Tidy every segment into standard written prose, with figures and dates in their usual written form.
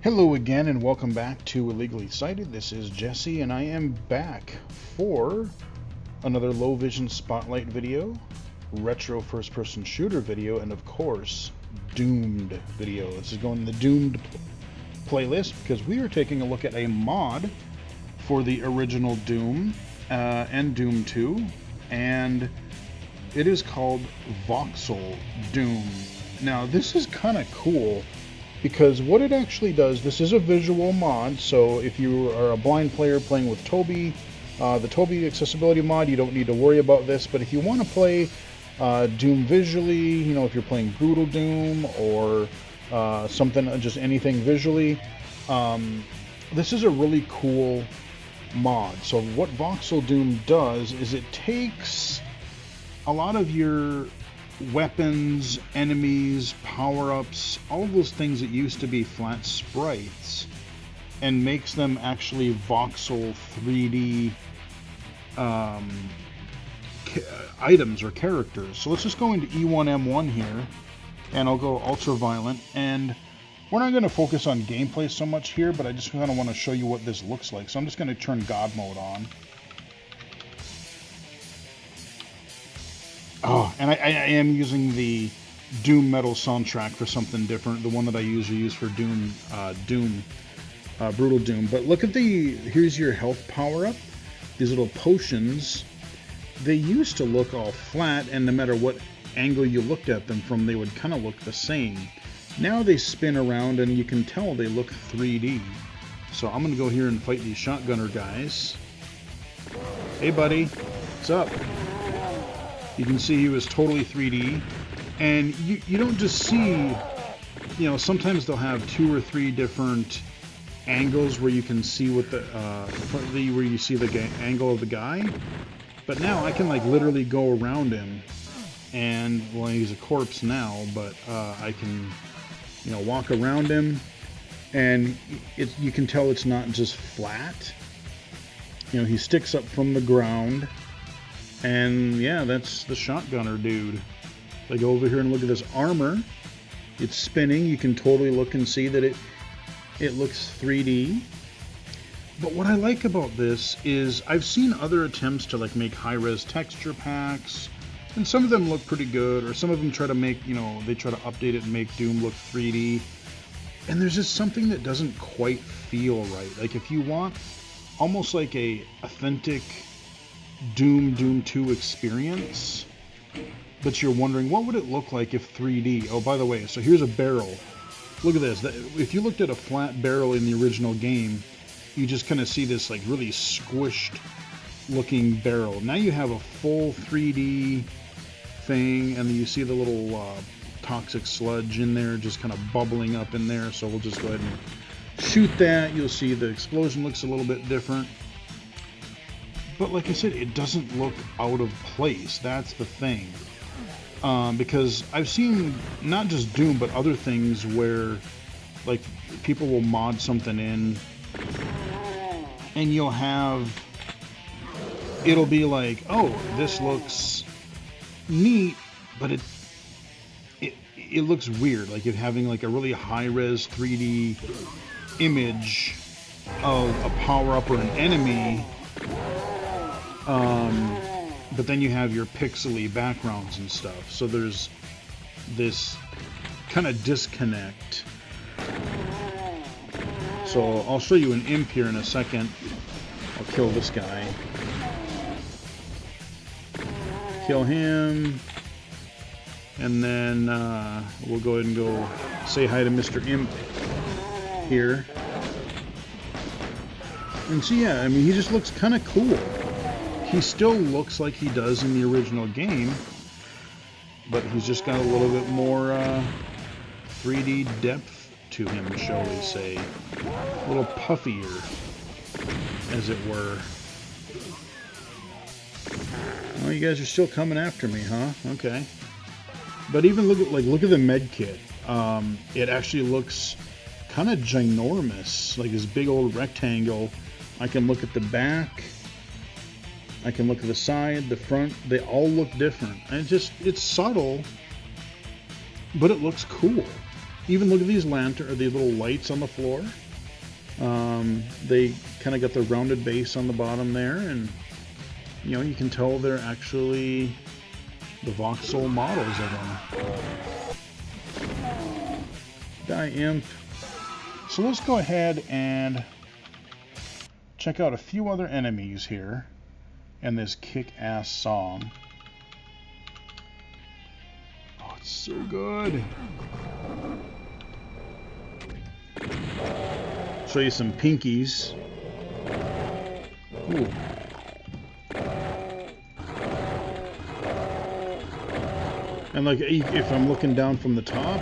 Hello again and welcome back to Illegally Sighted. This is Jesse and I am back for another low vision spotlight video, retro first person shooter video, and of course Doomed video. This is going in the Doomed playlist because we are taking a look at a mod for the original Doom and Doom 2, and it is called Voxel Doom. Now this is kind of cool because what it actually does, this is a visual mod, so if you are a blind player playing with Toby, the Toby accessibility mod, you don't need to worry about this. But if you want to play Doom visually, you know, if you're playing Brutal Doom or something, just anything visually, this is a really cool mod. So what Voxel Doom does is it takes a lot of your weapons, enemies, power-ups, all those things that used to be flat sprites, and makes them actually voxel 3D items or characters. So let's just go into E1M1 here, and I'll go ultraviolet, and we're not going to focus on gameplay so much here, but I just kind of want to show you what this looks like. So I'm just going to turn God mode on. Oh, and I am using the Doom Metal soundtrack for something different, the one that I usually use for Doom, Brutal Doom. But look at here's your health power-up. These little potions, they used to look all flat, and no matter what angle you looked at them from, they would kind of look the same. Now they spin around, and you can tell they look 3D. So I'm going to go here and fight these shotgunner guys. Hey, buddy. What's up? You can see he was totally 3D, and you don't just see, you know, sometimes they'll have 2 or 3 different angles where you can see what where you see the angle of the guy, but now I can like literally go around him, and well, he's a corpse now, but I can, you know, walk around him, and you can tell it's not just flat. You know, he sticks up from the ground. And yeah, that's the shotgunner dude. Like, go over here and look at this armor. It's spinning. You can totally look and see that it looks 3D. But what I like about this is I've seen other attempts to like make high-res texture packs, and some of them look pretty good, or some of them try to make, you know, they try to update it and make Doom look 3D. And there's just something that doesn't quite feel right. Like, if you want almost like a authentic Doom 2 experience, but you're wondering what would it look like if 3D. Oh, by the way, so here's a barrel. Look at this. If you looked at a flat barrel in the original game, you just kind of see this like really squished looking barrel. Now you have a full 3D thing, and then you see the little toxic sludge in there just kind of bubbling up in there. So we'll just go ahead and shoot that. You'll see the explosion looks a little bit different. But like I said, it doesn't look out of place. That's the thing. Because I've seen not just Doom, but other things where like people will mod something in, and it'll be like, oh, this looks neat, but it looks weird. Like, if having like a really high-res 3D image of a power-up or an enemy, but then you have your pixely backgrounds and stuff, so there's this kind of disconnect. So I'll show you an imp here in a second. I'll kill this guy. Kill him. And then we'll go ahead and go say hi to Mr. Imp here. And so yeah, I mean, he just looks kind of cool. He still looks like he does in the original game, but he's just got a little bit more 3D depth to him, shall we say. A little puffier, as it were. Oh, you guys are still coming after me, huh? Okay. But even look at the med kit. It actually looks kind of ginormous, like this big old rectangle. I can look at the back. I can look at the side, the front. They all look different. And it's subtle, but it looks cool. Even look at these lantern, or these little lights on the floor. They kind of got the rounded base on the bottom there, and you know, you can tell they're actually the Voxel models of them. Die Imp. So let's go ahead and check out a few other enemies here in this kick-ass song. Oh, it's so good. Show you some pinkies. Ooh. And like, if I'm looking down from the top,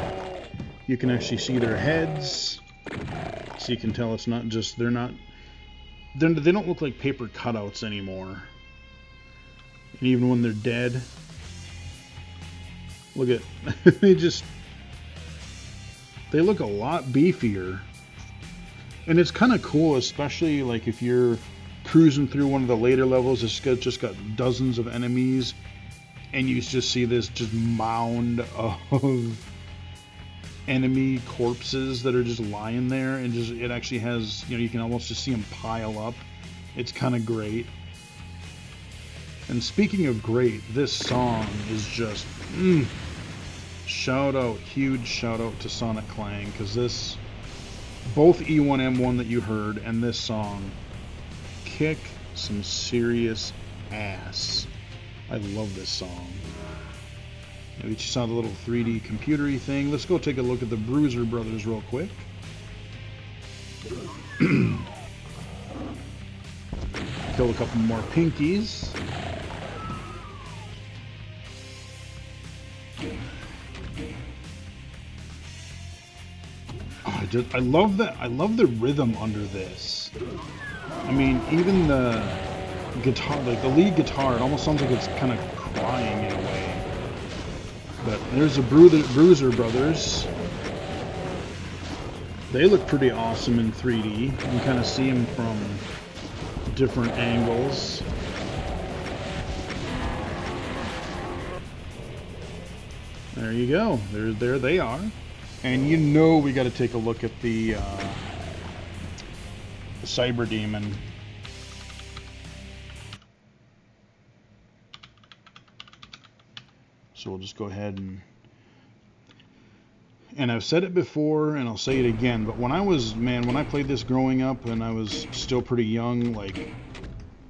you can actually see their heads. So you can tell it's not just, they don't look like paper cutouts anymore. And even when they're dead, look at, they look a lot beefier. And it's kind of cool, especially like if you're cruising through one of the later levels, it's just got dozens of enemies, and you just see this just mound of enemy corpses that are just lying there, and just it actually has, you know, you can almost just see them pile up. It's kind of great. And speaking of great, this song is just shout out, huge shout out to Sonic Clang, because this, both E1M1 that you heard and this song kick some serious ass. I love this song. Maybe you saw the little 3D computery thing. Let's go take a look at the Bruiser Brothers real quick. Kill a couple more pinkies. Oh, I love that. I love the rhythm under this. I mean, even the guitar, like the lead guitar, it almost sounds like it's kind of crying in a way. But there's the Bruiser Brothers. They look pretty awesome in 3D. You can kind of see them from different angles. There you go. There they are. And you know we got to take a look at the Cyber Demon. So we'll just go ahead and I've said it before and I'll say it again, but when I played this growing up and I was still pretty young, like,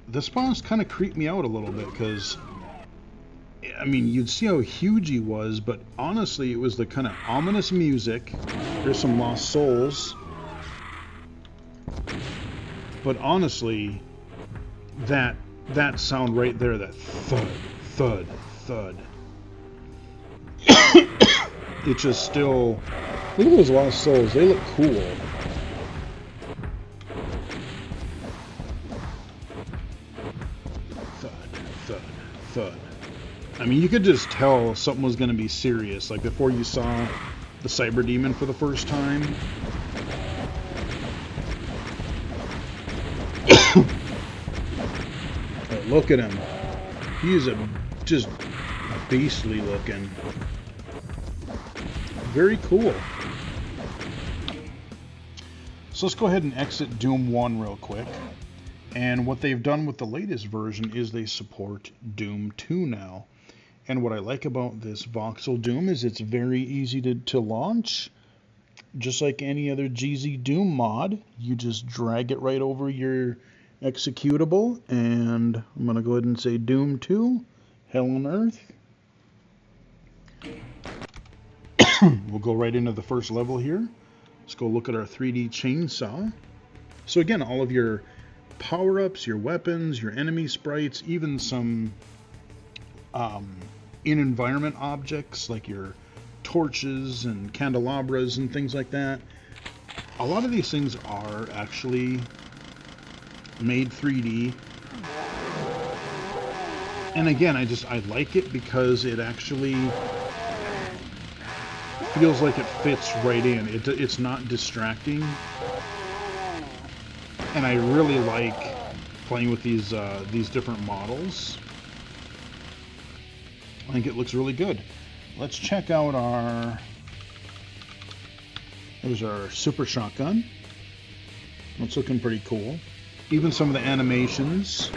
this boss kind of creeped me out a little bit, because I mean, you'd see how huge he was, but honestly, it was the kind of ominous music. There's some lost souls. But honestly, that sound right there, that thud, thud, thud. It's just still... Look at those lost souls. They look cool. Thud, thud, thud. I mean, you could just tell something was going to be serious, like before you saw the Cyber Demon for the first time. But look at him. He is just beastly looking. Very cool. So let's go ahead and exit Doom 1 real quick. And what they've done with the latest version is they support Doom 2 now. And what I like about this Voxel Doom is it's very easy to launch. Just like any other GZ Doom mod, you just drag it right over your executable. And I'm going to go ahead and say Doom 2, Hell on Earth. We'll go right into the first level here. Let's go look at our 3D chainsaw. So again, all of your power-ups, your weapons, your enemy sprites, even some in-environment objects like your torches and candelabras and things like that. A lot of these things are actually made 3D. And again, I like it because it actually feels like it fits right in. It's not distracting. And I really like playing with these different models. I think it looks really good. Let's check out our There's our super shotgun. That's looking pretty cool. Even some of the animations.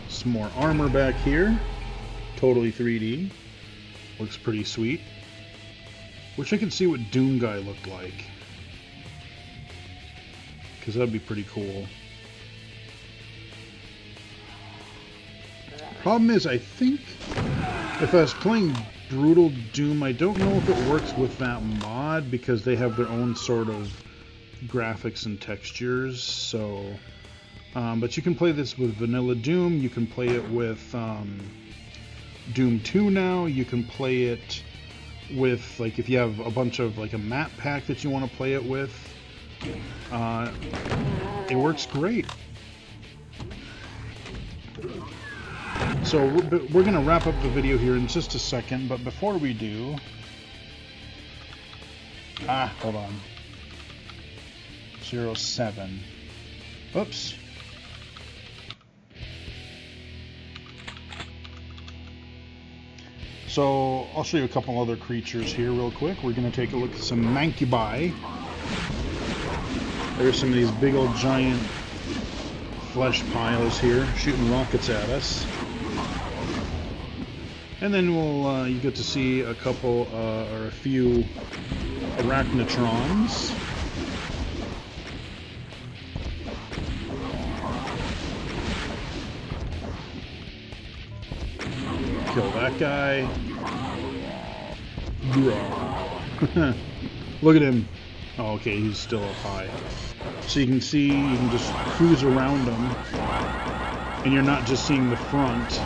Some more armor back here. Totally 3D. Looks pretty sweet. Wish I could see what Doom Guy looked like. Because that'd be pretty cool. Problem is, I think if I was playing Brutal Doom, I don't know if it works with that mod because they have their own sort of graphics and textures. So, but you can play this with Vanilla Doom. You can play it with Doom 2 now. You can play it with, like, if you have a bunch of, like, a map pack that you want to play it with. It works great. So we're going to wrap up the video here in just a second, but before we do... hold on. 07. Oops. So I'll show you a couple other creatures here real quick. We're going to take a look at some Mancubi. There's some of these big old giant flesh piles here shooting rockets at us. And then we'll you get to see a couple or a few arachnotrons. Kill that guy. Look at him. Oh, okay, he's still up high. So you can see, you can just cruise around him, and you're not just seeing the front.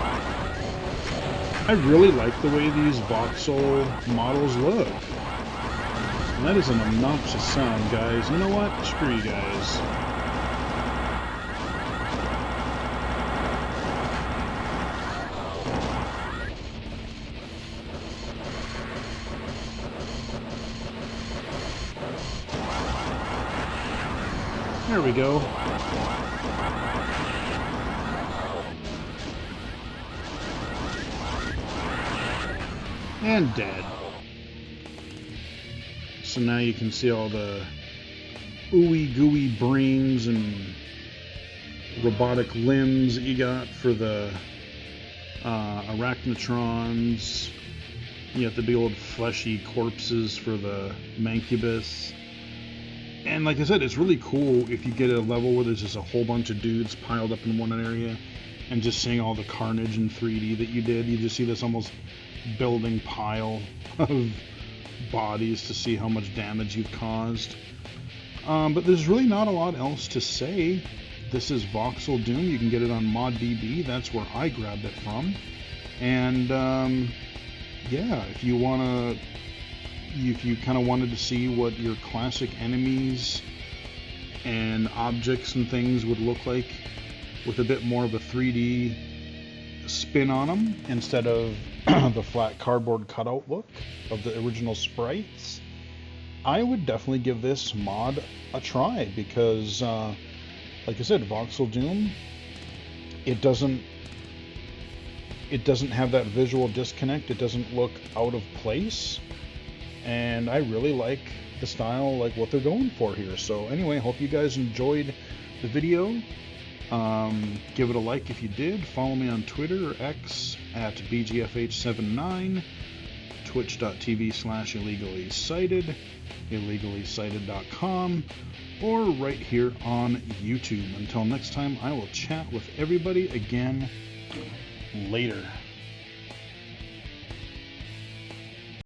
I really like the way these Voxel models look. And that is an obnoxious sound, guys. You know what? Screw you guys. There we go. And dead. So now you can see all the ooey gooey brains and robotic limbs that you got for the arachnotrons. You got the big old fleshy corpses for the Mancubus. And like I said, it's really cool if you get a level where there's just a whole bunch of dudes piled up in one area and just seeing all the carnage in 3D that you did. You just see this almost building pile of bodies to see how much damage you've caused. But there's really not a lot else to say. This is Voxel Doom. You can get it on ModDB. That's where I grabbed it from. And yeah, if you want to... If you kind of wanted to see what your classic enemies and objects and things would look like with a bit more of a 3D spin on them instead of the flat cardboard cutout look of the original sprites, I would definitely give this mod a try because, like I said, Voxel Doom, it doesn't have that visual disconnect. It doesn't look out of place. And I really like the style, like what they're going for here. So anyway, hope you guys enjoyed the video. Give it a like if you did. Follow me on Twitter or X at BGFH79, twitch.tv/illegally-cited, illegally-cited.com, or right here on YouTube. Until next time, I will chat with everybody again later.